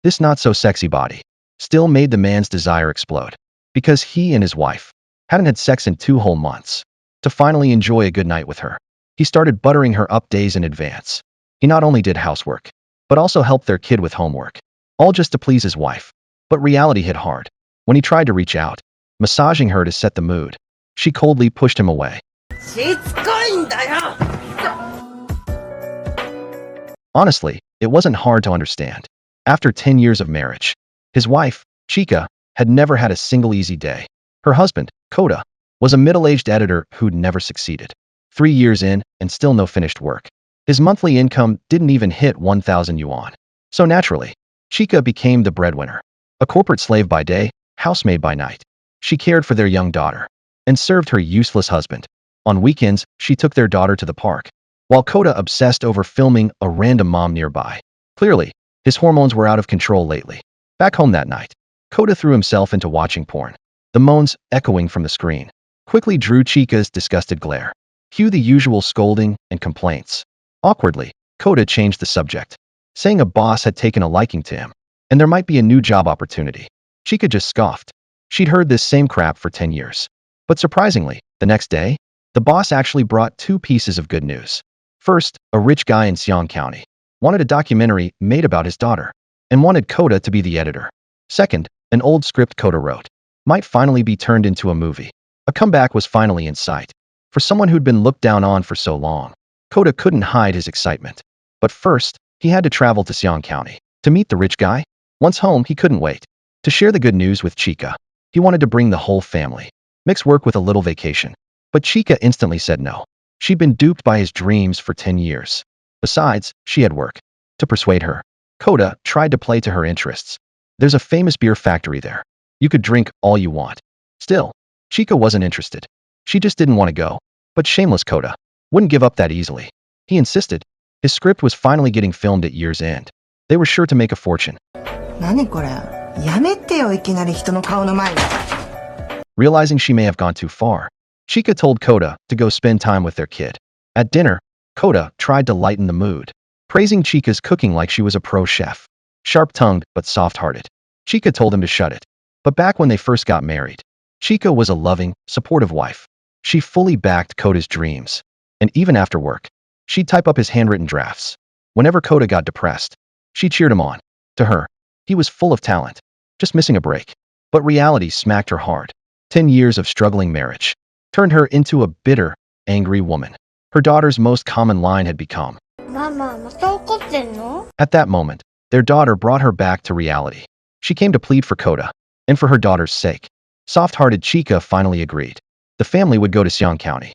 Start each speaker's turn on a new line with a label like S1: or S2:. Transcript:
S1: This not-so-sexy body still made the man's desire explode, because he and his wife hadn't had sex in 2 whole months. To finally enjoy a good night with her, he started buttering her up days in advance. He not only did housework, but also helped their kid with homework, all just to please his wife. But reality hit hard. When he tried to reach out, massaging her to set the mood, she coldly pushed him away. Honestly, it wasn't hard to understand. After 10 years of marriage, his wife, Chika, had never had a single easy day. Her husband, Kota, was a middle-aged editor who'd never succeeded. 3 years in, and still no finished work. His monthly income didn't even hit 1,000 yuan. So naturally, Chika became the breadwinner. A corporate slave by day, housemaid by night. She cared for their young daughter and served her useless husband. On weekends, she took their daughter to the park, while Kota obsessed over filming a random mom nearby. Clearly, his hormones were out of control lately. Back home that night, Kota threw himself into watching porn. The moans, echoing from the screen, quickly drew Chika's disgusted glare. Cue the usual scolding and complaints. Awkwardly, Kota changed the subject, saying a boss had taken a liking to him, and there might be a new job opportunity. Chika just scoffed. She'd heard this same crap for 10 years. But surprisingly, the next day, the boss actually brought 2 pieces of good news. First, a rich guy in Xiong County wanted a documentary made about his daughter, and wanted Kota to be the editor. Second, an old script Kota wrote might finally be turned into a movie. A comeback was finally in sight. For someone who'd been looked down on for so long, Kota couldn't hide his excitement. But first, he had to travel to Xiong County to meet the rich guy. Once home, he couldn't wait to share the good news with Chika. He wanted to bring the whole family, mix work with a little vacation. But Chika instantly said no. She'd been duped by his dreams for 10 years. Besides, she had work. To persuade her, Kota tried to play to her interests. There's a famous beer factory there. You could drink all you want. Still, Chika wasn't interested. She just didn't want to go. But shameless Kota wouldn't give up that easily. He insisted. His script was finally getting filmed at year's end. They were sure to make a fortune. Realizing she may have gone too far, Chika told Kota to go spend time with their kid. At dinner, Kota tried to lighten the mood, praising Chika's cooking like she was a pro chef. Sharp-tongued but soft-hearted, Chika told him to shut it. But back when they first got married, Chika was a loving, supportive wife. She fully backed Kota's dreams. And even after work, she'd type up his handwritten drafts. Whenever Kota got depressed, she cheered him on. To her, he was full of talent, just missing a break. But reality smacked her hard. 10 years of struggling marriage turned her into a bitter, angry woman. Her daughter's most common line had become, At that moment, their daughter brought her back to reality. She came to plead for Kota, and for her daughter's sake. Soft-hearted Chika finally agreed. The family would go to Xiong County